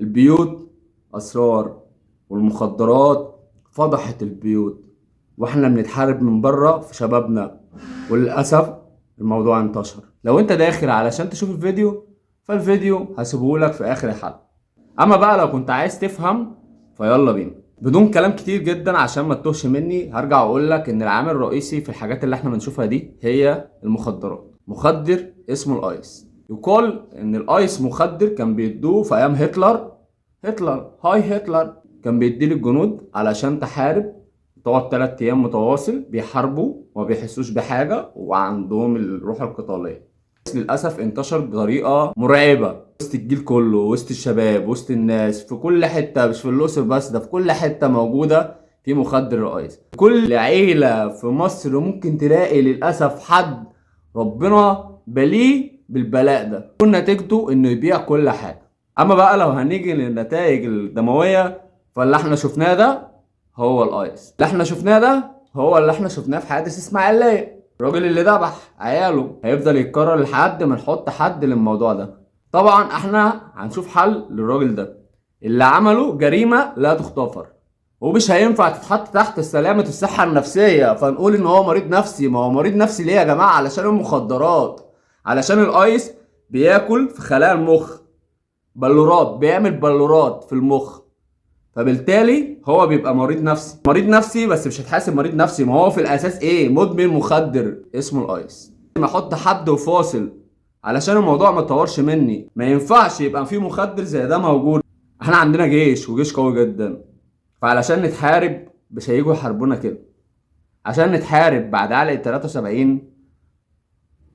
البيوت اسرار، والمخدرات فضحت البيوت، واحنا بنتحارب من بره في شبابنا، وللاسف الموضوع انتشر. لو انت داخل علشان تشوف الفيديو فالفيديو هسيبهولك في اخر الحلقه. اما بقى لو كنت عايز تفهم فيلا بينا. بدون كلام كتير جدا عشان ما تتوهش مني، هرجع اقول لك ان العامل الرئيسي في الحاجات اللي احنا بنشوفها دي هي المخدرات. مخدر اسمه الايس، يقال ان الايس مخدر كان بيدوه في ايام هتلر هاي هتلر كان بيديه للجنود علشان تحارب، تقعد 3 ايام متواصل بيحاربوا وما بيحسوش بحاجه وعندهم الروح القتاليه. بس للاسف انتشر بطريقه مرعبه وسط الجيل كله، وسط الشباب، وسط الناس في كل حته، مش في الاقصر بس، ده في كل حته موجوده في مخدر الايس. كل عيله في مصر ممكن تلاقي للاسف حد ربنا بليه بالبلاء ده، كل نتيجته انه يبيع كل حاجه. اما بقى لو هنيجي للنتائج الدمويه، فاللي احنا شفناه ده هو الايس. اللي احنا شفناه ده هو اللي احنا شفناه في حادث اسماعيليه، الراجل اللي ذبح عياله. هيفضل يتكرر لحد ما نحط حد للموضوع ده. طبعا احنا هنشوف حل للراجل ده، اللي عمله جريمه لا تغتفر، ومش هينفع تتحط تحت سلامة الصحة النفسية فنقول ان هو مريض نفسي. ما هو مريض نفسي ليه يا جماعة؟ علشان المخدرات، علشان الايس بياكل في خلايا المخ، بلورات، بيعمل بلورات في المخ، فبالتالي هو بيبقى مريض نفسي بس مش هتحاسب مريض نفسي. ما هو في الاساس ايه؟ مدمن مخدر اسمه الايس. لما احط حد وفاصل علشان الموضوع ما يتطورش مني، ما ينفعش يبقى في مخدر زي ده موجود. احنا عندنا جيش وجيش قوي جدا، فعلشان نتحارب مش هيجوا يحاربونا كده. عشان نتحارب بعد علقة 73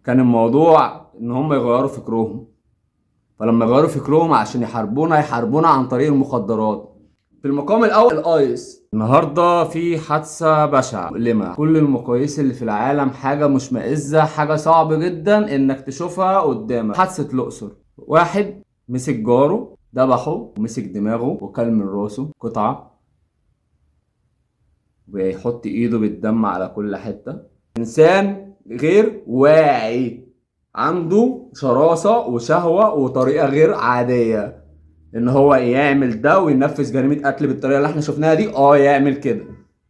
كان الموضوع ان هم يغيروا فكرهم، فلما يغيروا فكرهم عشان يحاربونا عن طريق المخدرات. في المقام الاول الايس. النهارده في حادثه بشعه مؤلمه، كل المقاييس اللي في العالم حاجه مشمئزه، حاجه صعب جدا انك تشوفها قدامك. حادثه الاقصر، واحد مسك جاره ذبحه ومسك دماغه وكل من راسه قطعه، ويحط ايده بالدم على كل حته. انسان غير واعي، عنده شراسه وشهوه وطريقه غير عاديه ان هو يعمل ده وينفذ جريمه قتل بالطريقه اللي احنا شفناها دي. يعمل كده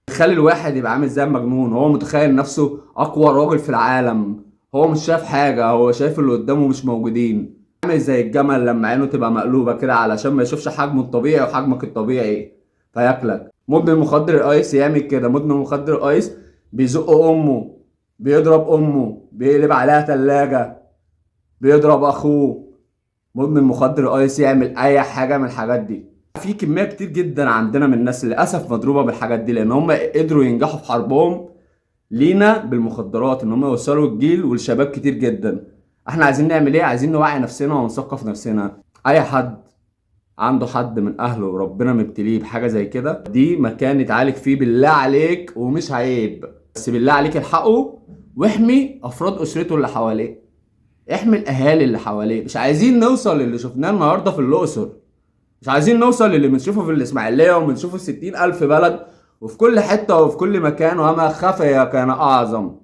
يخلي الواحد يبقى عامل زي المجنون، هو متخيل نفسه اقوى راجل في العالم. هو مش شايف حاجه، هو شايف اللي قدامه مش موجودين. عامل زي الجمل لما عينه تبقى مقلوبه كده علشان ما يشوفش حجمه الطبيعي وحجمك الطبيعي فياكلك. مدمن مخدر الايس يعمل كده. مدمن مخدر الايس بيزق امه، بيضرب امه، بيقلب عليها تلاجة، بيضرب اخوه. مدمن مخدر ايس يعمل اي حاجه من الحاجات دي. في كميه كتير جدا عندنا من الناس للاسف مضروبه بالحاجات دي، لان هم قدروا ينجحوا في حربهم لينا بالمخدرات، ان هم يوصلوا الجيل والشباب كتير جدا. احنا عايزين نعمل ايه؟ عايزين نوعي نفسنا ونثقف نفسنا. اي حد عنده حد من اهله وربنا مبتليه بحاجه زي كده، دي مكان يتعالج فيه بالله عليك، ومش عيب، بس بالله عليك الحقه واحمي افراد اسرته اللي حواليه، احمي الاهالي اللي حواليه. مش عايزين نوصل للي شفناه النهارده في الاقصر، مش عايزين نوصل للي بنشوفه في الاسماعيليه وبنشوفه في 60,000 بلد وفي كل حته وفي كل مكان، وما خفي كان اعظم.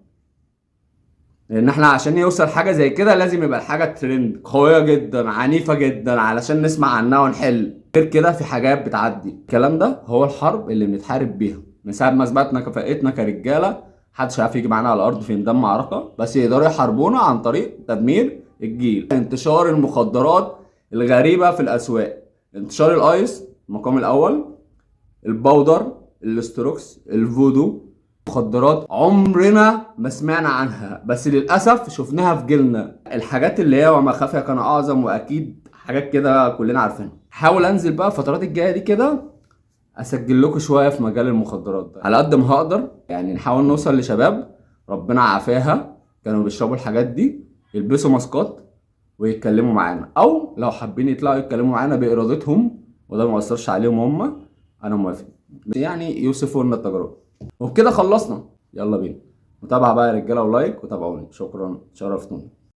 لان احنا عشان يوصل حاجه زي كده لازم يبقى الحاجه ترند قويه جدا عنيفه جدا علشان نسمع عنها ونحل. غير كده في حاجات بتعدي. الكلام ده هو الحرب اللي بنتحارب بيها من ساعه ما اثبتنا كفاءتنا كرجاله. محدش عارف يجي معانا على الارض في ميدان معركه، بس يقدروا يحاربونا عن طريق تدمير الجيل. انتشار المخدرات الغريبه في الاسواق، انتشار الايس المقام الاول، البودر، الاستروكس، الفودو، مخدرات عمرنا ما سمعنا عنها بس للاسف شفناها في جيلنا. الحاجات اللي هي وما خفي كان اعظم، واكيد حاجات كده كلنا عارفينها. حاول انزل بقى الفترات الجايه دي كده اسجل لكم شويه في مجال المخدرات ده على قد ما هقدر. يعني نحاول نوصل لشباب ربنا عافاها كانوا بيشربوا الحاجات دي، يلبسوا ماسكات ويتكلموا معانا، او لو حابين يطلعوا يتكلموا معانا بارادتهم وده ما يأثرش عليهم هم، انا موافق. يعني يوصفوا لنا التجربه. وبكده خلصنا، يلا بينا متابعه بقى يا رجاله ولايك وتابعوني. شكرا، شرفتوني.